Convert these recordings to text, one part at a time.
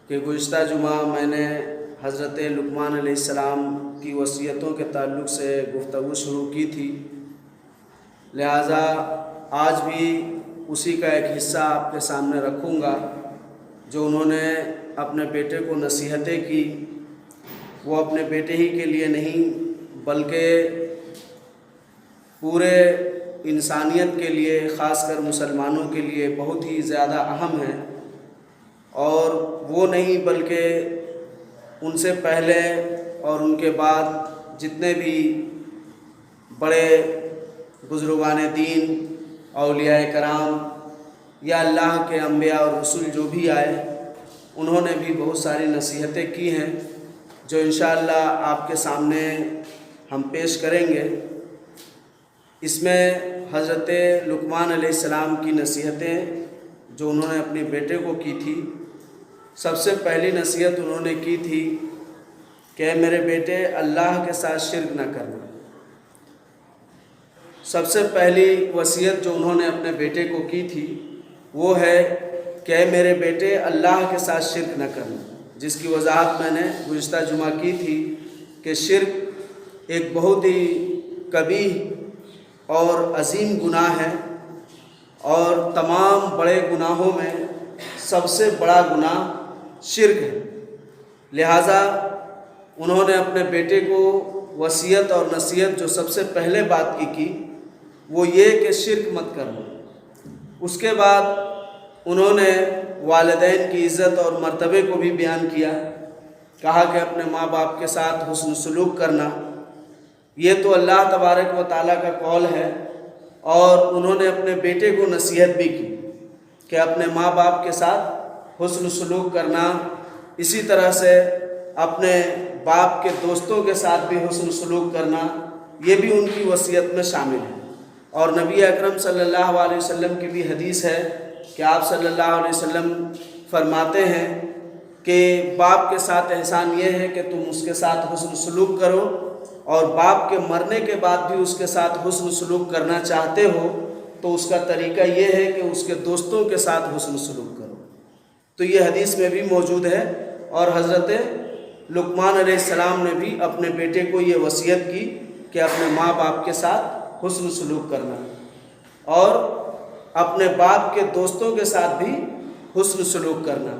کہ گزشتہ جمعہ میں نے حضرت لقمان علیہ السلام کی وصیتوں کے تعلق سے گفتگو شروع کی تھی، لہٰذا آج بھی اسی کا ایک حصہ آپ کے سامنے رکھوں گا جو انہوں نے اپنے بیٹے کو نصیحتیں کی۔ وہ اپنے بیٹے ہی کے لیے نہیں بلکہ پورے انسانیت کے لیے، خاص کر مسلمانوں کے لیے بہت ہی زیادہ اہم ہیں، اور وہ نہیں بلکہ ان سے پہلے اور ان کے بعد جتنے بھی بڑے بزرگان دین، اولیاء کرام یا اللہ کے انبیاء اور رسول جو بھی آئے، انہوں نے بھی بہت ساری نصیحتیں کی ہیں جو انشاءاللہ آپ کے سامنے ہم پیش کریں گے۔ اس میں حضرت لقمان علیہ السلام کی نصیحتیں جو انہوں نے اپنے بیٹے کو کی تھی، سب سے پہلی نصیحت انہوں نے کی تھی کہ میرے بیٹے اللہ کے ساتھ شرک نہ کرنا۔ سب سے پہلی وصیت جو انہوں نے اپنے بیٹے کو کی تھی وہ ہے کہ میرے بیٹے اللہ کے ساتھ شرک نہ کرنا، جس کی وضاحت میں نے گزشتہ جمعہ کی تھی کہ شرک ایک بہت ہی قبیح اور عظیم گناہ ہے، اور تمام بڑے گناہوں میں سب سے بڑا گناہ شرک ہے۔ لہٰذا انہوں نے اپنے بیٹے کو وصیت اور نصیحت جو سب سے پہلے بات کی وہ یہ کہ شرک مت کرنا۔ اس کے بعد انہوں نے والدین کی عزت اور مرتبے کو بھی بیان کیا، کہا کہ اپنے ماں باپ کے ساتھ حسن سلوک کرنا، یہ تو اللہ تبارک و تعالیٰ کا قول ہے، اور انہوں نے اپنے بیٹے کو نصیحت بھی کی کہ اپنے ماں باپ کے ساتھ حسن سلوک کرنا، اسی طرح سے اپنے باپ کے دوستوں کے ساتھ بھی حسن سلوک کرنا، یہ بھی ان کی وصیت میں شامل ہے۔ اور نبی اکرم صلی اللہ علیہ وسلم کی بھی حدیث ہے کہ آپ صلی اللہ علیہ وسلم فرماتے ہیں کہ باپ کے ساتھ احسان یہ ہے کہ تم اس کے ساتھ حسن سلوک کرو، اور باپ کے مرنے کے بعد بھی اس کے ساتھ حسن سلوک کرنا چاہتے ہو تو اس کا طریقہ یہ ہے کہ اس کے دوستوں کے ساتھ حسن سلوک کرو۔ تو یہ حدیث میں بھی موجود ہے، اور حضرت لقمان علیہ السلام نے بھی اپنے بیٹے کو یہ وصیت کی کہ اپنے ماں باپ کے ساتھ حسن سلوک کرنا، اور اپنے باپ کے دوستوں کے ساتھ بھی حسن سلوک کرنا۔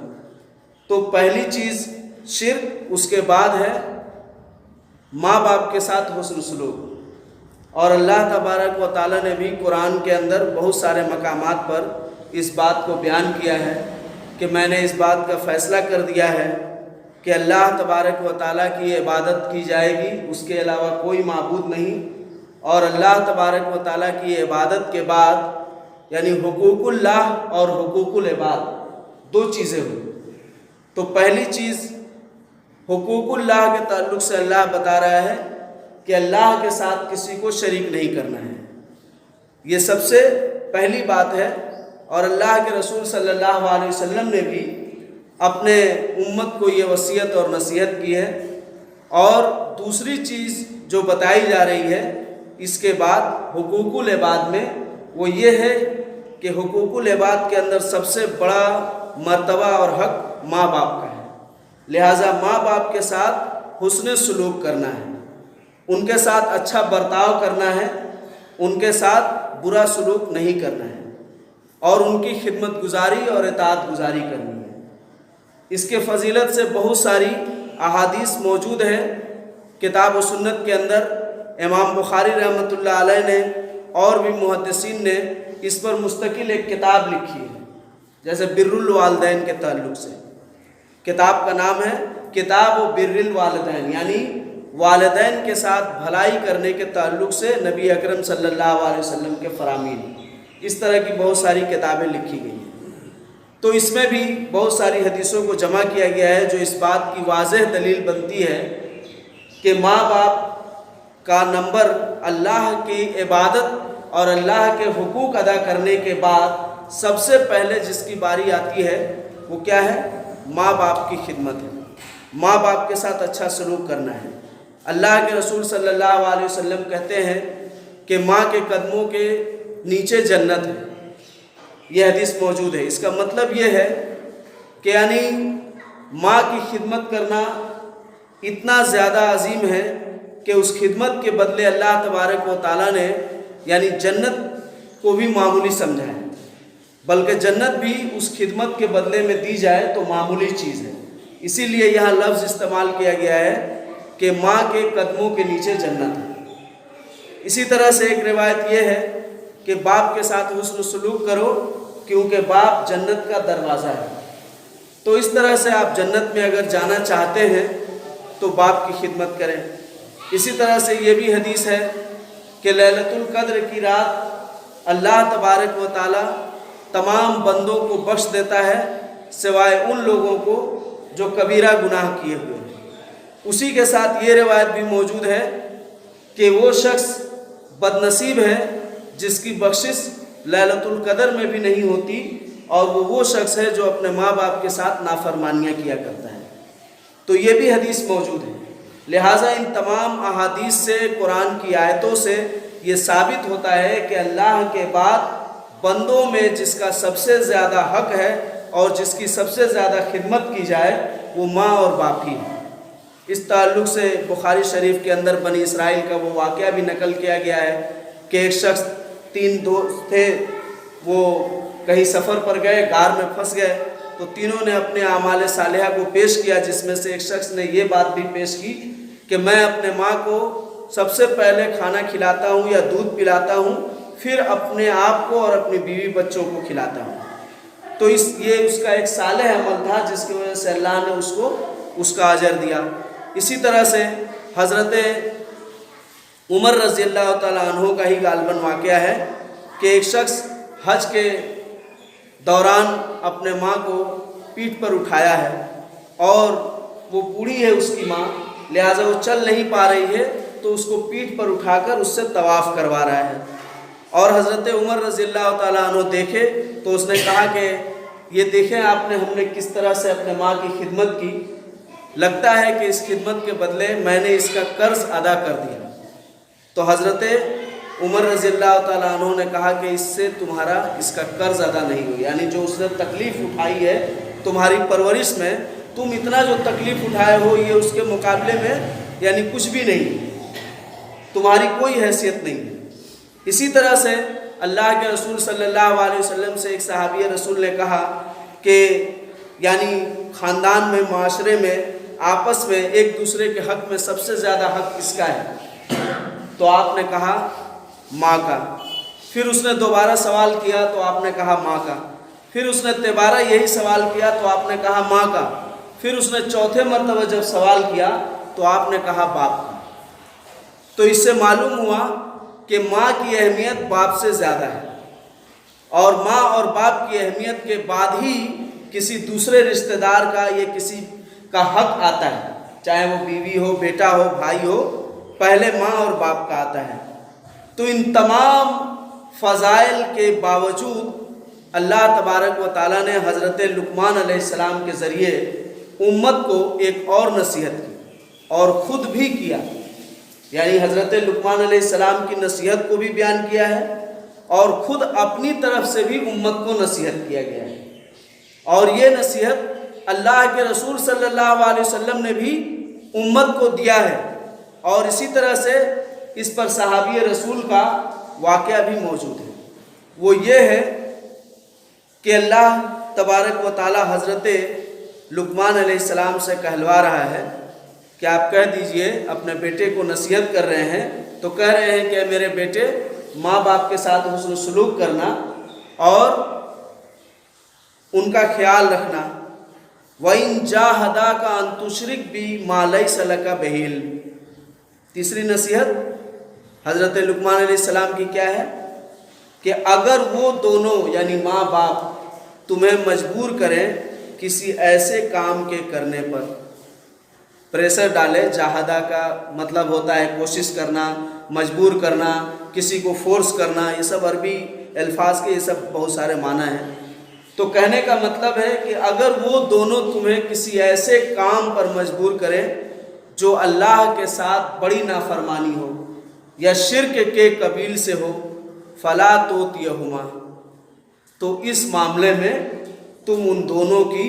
تو پہلی چیز شرک، اس کے بعد ہے ماں باپ کے ساتھ حسن سلوک۔ اور اللہ تبارک و تعالیٰ نے بھی قرآن کے اندر بہت سارے مقامات پر اس بات کو بیان کیا ہے کہ میں نے اس بات کا فیصلہ کر دیا ہے کہ اللہ تبارک و تعالیٰ کی عبادت کی جائے گی، اس کے علاوہ کوئی معبود نہیں، اور اللہ تبارک و تعالیٰ کی عبادت کے بعد یعنی حقوق اللہ اور حقوق العباد دو چیزیں ہوئی۔ تو پہلی چیز حقوق اللہ کے تعلق سے اللہ بتا رہا ہے کہ اللہ کے ساتھ کسی کو شریک نہیں کرنا ہے، یہ سب سے پہلی بات ہے۔ اور اللہ کے رسول صلی اللہ علیہ وسلم نے بھی اپنے امت کو یہ وصیت اور نصیحت کی ہے۔ اور دوسری چیز جو بتائی جا رہی ہے اس کے بعد حقوق العباد میں، وہ یہ ہے کہ حقوق العباد کے اندر سب سے بڑا مرتبہ اور حق ماں باپ کا ہے، لہٰذا ماں باپ کے ساتھ حسن سلوک کرنا ہے، ان کے ساتھ اچھا برتاؤ کرنا ہے، ان کے ساتھ برا سلوک نہیں کرنا ہے، اور ان کی خدمت گزاری اور اطاعت گزاری کرنی ہے۔ اس کے فضیلت سے بہت ساری احادیث موجود ہیں کتاب و سنت کے اندر۔ امام بخاری رحمۃ اللہ علیہ نے اور بھی محدثین نے اس پر مستقل ایک کتاب لکھی ہے، جیسے بر الوالدین کے تعلق سے کتاب کا نام ہے کتاب و بر الوالدین، یعنی والدین کے ساتھ بھلائی کرنے کے تعلق سے نبی اکرم صلی اللہ علیہ وسلم کے فرامین۔ اس طرح کی بہت ساری کتابیں لکھی گئی ہیں، تو اس میں بھی بہت ساری حدیثوں کو جمع کیا گیا ہے جو اس بات کی واضح دلیل بنتی ہے کہ ماں باپ کا نمبر اللہ کی عبادت اور اللہ کے حقوق ادا کرنے کے بعد سب سے پہلے جس کی باری آتی ہے وہ کیا ہے؟ ماں باپ کی خدمت ہے، ماں باپ کے ساتھ اچھا سلوک کرنا ہے۔ اللہ کے رسول صلی اللہ علیہ وسلم کہتے ہیں کہ ماں کے قدموں کے نیچے جنت ہے، یہ حدیث موجود ہے۔ اس کا مطلب یہ ہے کہ یعنی ماں کی خدمت کرنا اتنا زیادہ عظیم ہے کہ اس خدمت کے بدلے اللہ تبارک و تعالیٰ نے یعنی جنت کو بھی معمولی سمجھا ہے، بلکہ جنت بھی اس خدمت کے بدلے میں دی جائے تو معمولی چیز ہے۔ اسی لیے یہاں لفظ استعمال کیا گیا ہے کہ ماں کے قدموں کے نیچے جنت ہے۔ اسی طرح سے ایک روایت یہ ہے کہ باپ کے ساتھ حسن سلوک کرو کیونکہ باپ جنت کا دروازہ ہے۔ تو اس طرح سے آپ جنت میں اگر جانا چاہتے ہیں تو باپ کی خدمت کریں۔ اسی طرح سے یہ بھی حدیث ہے کہ لیلۃ القدر کی رات اللہ تبارک و تعالیٰ تمام بندوں کو بخش دیتا ہے سوائے ان لوگوں کو جو کبیرہ گناہ کیے ہوئے ہیں۔ اسی کے ساتھ یہ روایت بھی موجود ہے کہ وہ شخص بد نصیب ہے جس کی بخشش لیلۃ القدر میں بھی نہیں ہوتی، اور وہ شخص ہے جو اپنے ماں باپ کے ساتھ نافرمانیاں کیا کرتا ہے۔ تو یہ بھی حدیث موجود ہے۔ لہٰذا ان تمام احادیث سے، قرآن کی آیتوں سے یہ ثابت ہوتا ہے کہ اللہ کے بعد بندوں میں جس کا سب سے زیادہ حق ہے اور جس کی سب سے زیادہ خدمت کی جائے وہ ماں اور باپ ہی ہے۔ اس تعلق سے بخاری شریف کے اندر بنی اسرائیل کا وہ واقعہ بھی نقل کیا گیا ہے کہ ایک شخص 3 دوست تھے، وہ کہیں سفر پر گئے، غار میں پھنس گئے، تو تینوں نے اپنے اعمال صالحہ کو پیش کیا، جس میں سے ایک شخص نے یہ بات بھی پیش کی کہ میں اپنے ماں کو سب سے پہلے کھانا کھلاتا ہوں یا دودھ پلاتا ہوں، پھر اپنے آپ کو اور اپنی بیوی بچوں کو کھلاتا ہوں۔ تو یہ اس کا ایک صالح عمل تھا جس کی وجہ سے اللہ نے اس کو اس کا اجر دیا۔ اسی طرح سے حضرت عمر رضی اللہ تعالیٰ عنہ کا ہی غالباً واقعہ ہے کہ ایک شخص حج کے دوران اپنے ماں کو پیٹھ پر اٹھایا ہے، اور وہ بوڑھی ہے اس کی ماں، لہٰذا وہ چل نہیں پا رہی ہے، تو اس کو پیٹھ پر اٹھا کر اس سے طواف کروا رہا ہے۔ اور حضرت عمر رضی اللہ تعالیٰ عنہ دیکھے تو اس نے کہا کہ یہ دیکھیں آپ نے، ہم نے کس طرح سے اپنے ماں کی خدمت کی، لگتا ہے کہ اس خدمت کے بدلے میں نے اس کا قرض ادا کر دیا۔ تو حضرت عمر رضی اللہ تعالیٰ عنہ نے کہا کہ اس سے تمہارا اس کا قرض ادا نہیں ہو، یعنی جو اس نے تکلیف اٹھائی ہے تمہاری پرورش میں، تم اتنا جو تکلیف اٹھائے ہو یہ اس کے مقابلے میں یعنی کچھ بھی نہیں، تمہاری کوئی حیثیت نہیں۔ اسی طرح سے اللہ کے رسول صلی اللہ علیہ وسلم سے ایک صحابی رسول نے کہا کہ یعنی خاندان میں، معاشرے میں، آپس میں ایک دوسرے کے حق میں سب سے زیادہ حق کس کا ہے؟ تو آپ نے کہا ماں کا۔ پھر اس نے دوبارہ سوال کیا تو آپ نے کہا ماں کا۔ پھر اس نے تیبارہ یہی سوال کیا تو آپ نے کہا ماں کا۔ پھر اس نے چوتھے مرتبہ جب سوال کیا تو آپ نے کہا باپ کا۔ تو اس سے معلوم ہوا کہ ماں کی اہمیت باپ سے زیادہ ہے، اور ماں اور باپ کی اہمیت کے بعد ہی کسی دوسرے رشتہ دار کا یا کسی کا حق آتا ہے، چاہے وہ بیوی ہو، بیٹا ہو، بھائی ہو، پہلے ماں اور باپ کا آتا ہے۔ تو ان تمام فضائل کے باوجود اللہ تبارک و تعالیٰ نے حضرت لقمان علیہ السلام کے ذریعے امت کو ایک اور نصیحت کی اور خود بھی کیا، یعنی حضرت لقمان علیہ السلام کی نصیحت کو بھی بیان کیا ہے اور خود اپنی طرف سے بھی امت کو نصیحت کیا گیا ہے۔ اور یہ نصیحت اللہ کے رسول صلی اللہ علیہ وسلم نے بھی امت کو دیا ہے، اور اسی طرح سے اس پر صحابی رسول کا واقعہ بھی موجود ہے۔ وہ یہ ہے کہ اللہ تبارک و تعالی حضرت لقمان علیہ السلام سے کہلوا رہا ہے کہ آپ کہہ دیجئے، اپنے بیٹے کو نصیحت کر رہے ہیں تو کہہ رہے ہیں کہ میرے بیٹے، ماں باپ کے ساتھ حسن سلوک کرنا اور ان کا خیال رکھنا۔ وَإِن جَاهَدَاكَ أَن تُشْرِكْ بِي مَا لَيْسَ لَكَ بِهِ عِلْمٌ۔ تیسری نصیحت حضرت لقمان علیہ السلام کی کیا ہے کہ اگر وہ دونوں یعنی ماں باپ تمہیں مجبور کریں کسی ایسے کام کے کرنے پر، پریشر ڈالے، جاہدہ کا مطلب ہوتا ہے کوشش کرنا، مجبور کرنا، کسی کو فورس کرنا، یہ سب عربی الفاظ کے یہ سب بہت سارے معنی ہیں۔ تو کہنے کا مطلب ہے کہ اگر وہ دونوں تمہیں کسی ایسے کام پر مجبور کریں جو اللہ کے ساتھ بڑی نافرمانی ہو یا شرک کے قبیل سے ہو، فلا تُطِعْهُمَا، تو اس معاملے میں تم ان دونوں کی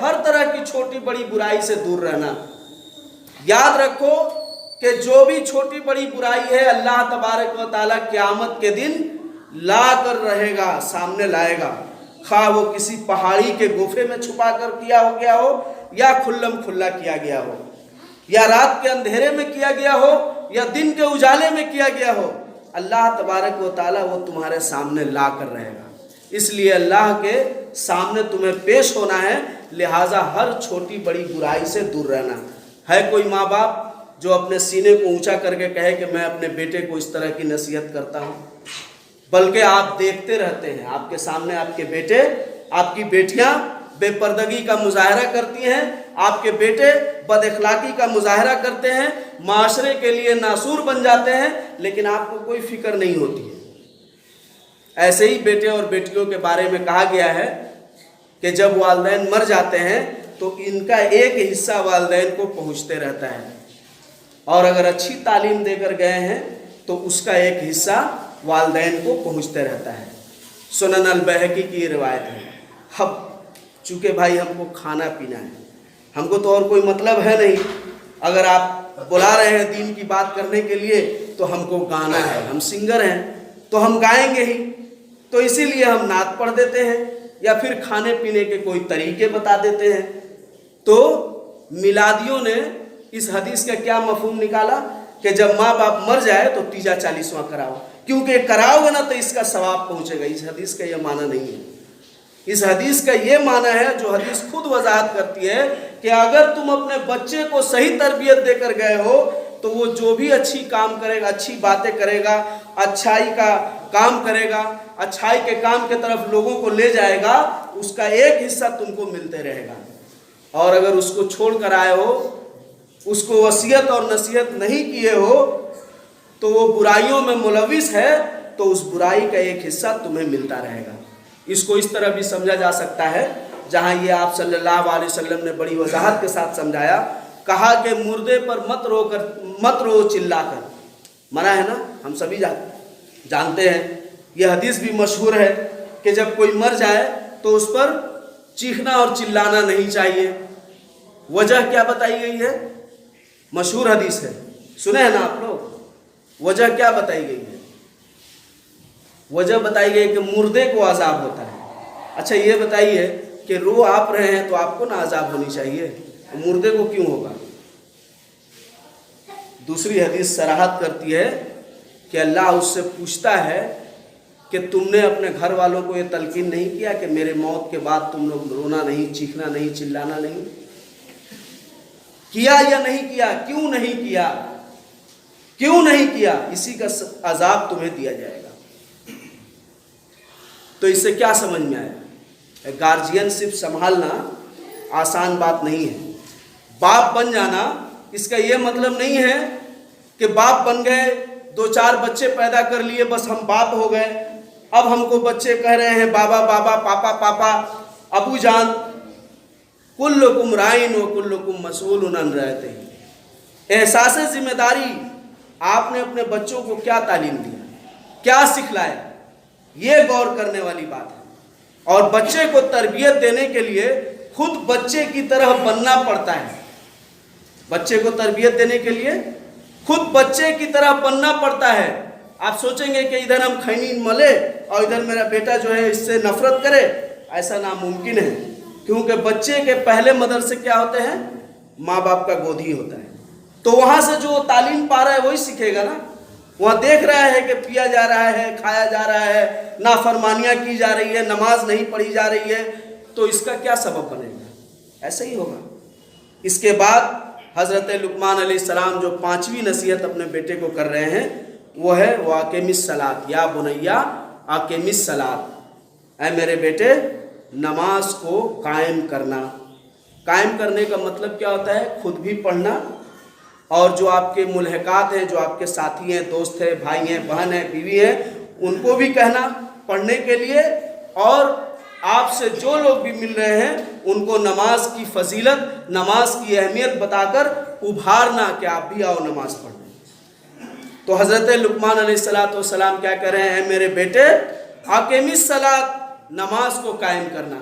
ہر طرح کی چھوٹی بڑی برائی سے دور رہنا. یاد رکھو کہ جو بھی چھوٹی بڑی برائی ہے اللہ تبارک و تعالیٰ قیامت کے دن لا کر رہے گا، سامنے لائے گا. خواہ وہ کسی پہاڑی کے گوفے میں چھپا کر کیا ہو گیا ہو، یا کھلم کھلا کیا گیا ہو، یا رات کے اندھیرے میں کیا گیا ہو، یا دن کے اجالے میں کیا گیا ہو، اللہ تبارک و تعالیٰ وہ تمہارے سامنے لا کر رہے گا. اس لیے اللہ کے سامنے تمہیں پیش ہونا ہے، لہٰذا ہر چھوٹی بڑی برائی سے دور رہنا. ہے کوئی ماں باپ جو اپنے سینے کو اونچا کر کے کہے کہ میں اپنے بیٹے کو اس طرح کی نصیحت کرتا ہوں؟ بلکہ آپ دیکھتے رہتے ہیں، آپ کے سامنے آپ کے بیٹے، آپ کی بیٹیاں بے پردگی کا مظاہرہ کرتی ہیں، آپ کے بیٹے بد اخلاقی کا مظاہرہ کرتے ہیں، معاشرے کے لیے ناسور بن جاتے ہیں، لیکن آپ کو کوئی فکر نہیں ہوتی ہے. ایسے ہی بیٹے اور بیٹیوں کے بارے میں کہا گیا ہے کہ جب والدین مر جاتے ہیں تو ان کا ایک حصہ والدین کو پہنچتے رہتا ہے، اور اگر اچھی تعلیم دے کر گئے ہیں تو اس کا ایک حصہ والدین کو پہنچتے رہتا ہے. سنن البیہقی کی یہ روایت ہے. اب چونکہ بھائی ہم کو کھانا پینا ہے، ہم کو تو اور کوئی مطلب ہے نہیں، اگر آپ بلا رہے ہیں دین کی بات کرنے کے لیے تو ہم کو گانا ہے، ہم سنگر ہیں تو ہم گائیں گے ہی، تو اسی لیے ہم نعت پڑھ دیتے ہیں یا پھر کھانے پینے کے کوئی طریقے بتا دیتے ہیں. تو میلادیوں نے اس حدیث کا کیا مفہوم نکالا کہ جب ماں باپ مر جائے تو تیجا 40واں کراؤ، کیونکہ کراؤ گے نا تو اس کا ثواب پہنچے گا. اس حدیث کا یہ معنی نہیں ہے. اس حدیث کا یہ معنی ہے جو حدیث خود وضاحت کرتی ہے کہ اگر تم اپنے بچے کو صحیح تربیت دے کر گئے ہو تو وہ جو بھی اچھی کام کرے گا، اچھی باتیں کرے گا، اچھائی کا کام کرے گا، اچھائی کے کام کے طرف لوگوں کو لے جائے گا، اس کا ایک حصہ تم کو ملتے رہے گا. اور اگر اس کو چھوڑ کر آئے ہو، اس کو وصیت اور نصیحت نہیں کیے ہو، تو وہ برائیوں میں ملوث ہے، تو اس برائی کا ایک حصہ تمہیں ملتا رہے گا. اس کو اس طرح بھی سمجھا جا سکتا ہے جہاں یہ آپ صلی اللہ علیہ وسلم نے بڑی وضاحت کے ساتھ سمجھایا، کہا کہ مردے پر مت رو چلا کر. منع ہے نا، ہم سبھی جانتے ہیں، یہ حدیث بھی مشہور ہے کہ جب کوئی مر جائے تو اس پر چیخنا اور چلانا نہیں چاہیے. وجہ کیا بتائی گئی ہے؟ مشہور حدیث ہے، سنے ہیں نا آپ لوگ؟ وجہ کیا بتائی گئی ہے؟ وجہ بتائی گئی کہ مردے کو عذاب ہوتا ہے. اچھا یہ بتائیے کہ رو آپ رہے ہیں تو آپ کو نہ عذاب ہونی چاہیے، مردے کو کیوں ہوگا؟ دوسری حدیث صراحت کرتی ہے کہ اللہ اس سے پوچھتا ہے کہ تم نے اپنے گھر والوں کو یہ تلقین نہیں کیا کہ میرے موت کے بعد تم لوگ رونا نہیں، چیخنا نہیں، چلانا نہیں؟ کیا یا نہیں کیا؟ کیوں نہیں کیا؟ کیوں نہیں کیا؟ اسی کا عذاب تمہیں دیا جائے گا. تو اس سے کیا سمجھ میں آیا؟ گارجین صرف سنبھالنا آسان بات نہیں ہے. باپ بن جانا اس کا یہ مطلب نہیں ہے کہ باپ بن گئے، 2-4 بچے پیدا کر لیے، بس ہم باپ ہو گئے. اب ہم کو بچے کہہ رہے ہیں بابا بابا، پاپا پاپا، ابو جان. کلکم رائن و کلکم مسئول عن رعیتہ. احساس ذمہ داری آپ نے اپنے بچوں کو کیا تعلیم دیا، کیا سکھلایا، یہ غور کرنے والی بات ہے. اور بچے کو تربیت دینے کے لیے خود بچے کی طرح بننا پڑتا ہے. بچے کو تربیت دینے کے لیے خود بچے کی طرح بننا پڑتا ہے. آپ سوچیں گے کہ ادھر ہم کھینی ملے اور ادھر میرا بیٹا جو ہے اس سے نفرت کرے، ایسا ناممکن ہے. کیونکہ بچے کے پہلے مدرسے کیا ہوتے ہیں؟ ماں باپ کا گود ہی ہوتا ہے. تو وہاں سے جو تعلیم پا رہا ہے وہی سیکھے گا نا. وہاں دیکھ رہا ہے کہ پیا جا رہا ہے، کھایا جا رہا ہے، نافرمانیاں کی جا رہی ہے، نماز نہیں پڑھی جا رہی ہے، تو اس کا کیا سبب بنے گا؟ ایسا ہی ہوگا. اس کے بعد حضرت لقمان علیہ السلام جو 5ویں نصیحت اپنے بیٹے کو کر رہے ہیں وہ ہے وَأَقِمِ الصَّلَاةَ یا بنیا أَقِمِ الصَّلَاةَ. اے میرے بیٹے نماز کو قائم کرنا. قائم کرنے کا مطلب کیا ہوتا ہے؟ خود بھی پڑھنا، اور جو آپ کے ملحقات ہیں، جو آپ کے ساتھی ہیں، دوست ہیں، بھائی ہیں، بہن ہیں، بیوی ہیں، ان کو بھی کہنا پڑھنے کے لیے، اور آپ سے جو لوگ بھی مل رہے ہیں ان کو نماز کی فضیلت، نماز کی اہمیت بتا کر ابھارنا کہ آپ بھی آؤ نماز پڑھنے. تو حضرت لقمان علیہ السلام کیا کہہ رہے ہیں؟ اے میرے بیٹے أَقِمِ الصَّلَاةَ، نماز کو قائم کرنا.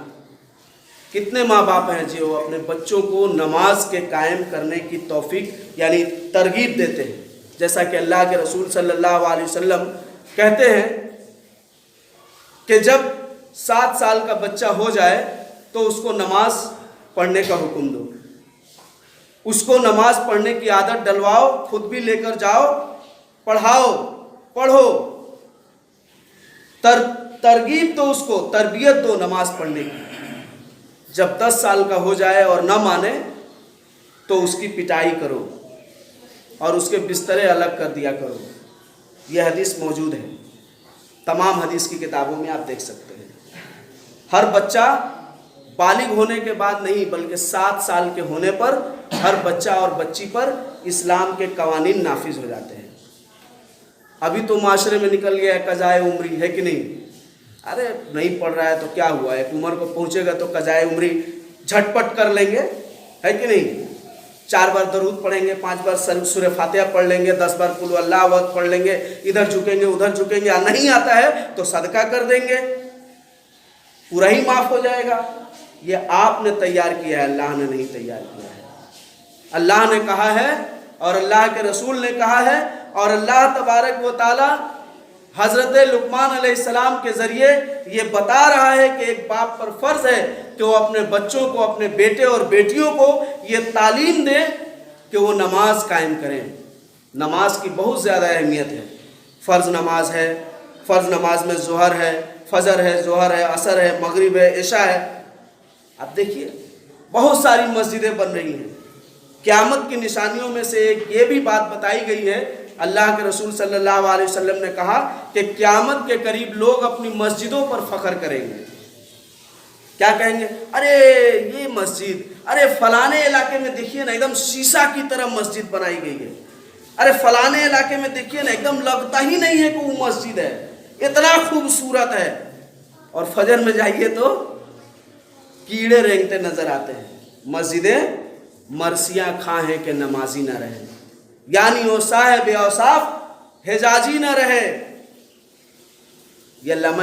کتنے ماں باپ ہیں جو اپنے بچوں کو نماز کے قائم کرنے کی توفیق یعنی ترغیب دیتے ہیں، جیسا کہ اللہ کے رسول صلی اللہ علیہ وسلم کہتے ہیں کہ جب 7 سال کا بچہ ہو جائے تو اس کو نماز پڑھنے کا حکم دو، اس کو نماز پڑھنے کی عادت ڈلواؤ، خود بھی لے کر جاؤ، پڑھو، ترغیب دو، اس کو تربیت دو نماز پڑھنے کی۔ جب 10 سال کا ہو جائے اور نہ مانے تو اس کی پٹائی کرو اور اس کے بسترے الگ کر دیا کرو۔ یہ حدیث موجود ہے، تمام حدیث کی کتابوں میں آپ دیکھ سکتے ہیں۔ ہر بچہ بالغ ہونے کے بعد نہیں بلکہ 7 سال کے ہونے پر ہر بچہ اور بچی پر اسلام کے قوانین نافذ ہو جاتے ہیں۔ ابھی تو معاشرے میں نکل گیا ہے قضائے عمری، ہے کہ نہیں؟ ارے نہیں پڑھ رہا ہے تو کیا ہوا، ایک عمر کو پہنچے گا تو قضائے عمری جھٹ پٹ کر لیں گے، ہے کہ نہیں؟ 4 بار درود پڑھیں گے، 5 بار سورہ فاتحہ پڑھ لیں گے، 10 بار قل اللہ احد پڑھ لیں گے، ادھر جھکیں گے ادھر جھکیں گے، نہیں آتا ہے تو صدقہ کر دیں گے، پورا ہی معاف ہو جائے گا۔ یہ آپ نے تیار کیا ہے، اللہ نے نہیں تیار کیا ہے۔ اللہ نے کہا ہے اور اللہ کے رسول نے کہا ہے، اور اللہ تبارک و تعالی حضرت لقمان علیہ السلام کے ذریعے یہ بتا رہا ہے کہ ایک باپ پر فرض ہے کہ وہ اپنے بچوں کو، اپنے بیٹے اور بیٹیوں کو یہ تعلیم دے کہ وہ نماز قائم کریں۔ نماز کی بہت زیادہ اہمیت ہے، فرض نماز ہے، فرض نماز میں ظہر ہے، فجر ہے، ظہر ہے، عصر ہے، مغرب ہے، عشاء ہے۔ اب دیکھیے بہت ساری مسجدیں بن رہی ہیں۔ قیامت کی نشانیوں میں سے ایک یہ بھی بات بتائی گئی ہے، اللہ کے رسول صلی اللہ علیہ وسلم نے کہا کہ قیامت کے قریب لوگ اپنی مسجدوں پر فخر کریں گے۔ کیا کہیں گے؟ ارے یہ مسجد، ارے فلانے علاقے میں دیکھیے نا ایک دم شیشہ کی طرح مسجد بنائی گئی ہے، ارے فلانے علاقے میں دیکھیے نا ایک دم لگتا ہی نہیں ہے کہ وہ مسجد ہے، اتنا خوبصورت ہے۔ اور فجر میں جائیے تو کیڑے رینگتے نظر آتے ہیں۔ مسجدیں مرثیاں کھاں ہیں کہ نمازی نہ رہے، یعنی وہ صاحب اوصاف حجازی نہ رہے۔ یہ لمحہ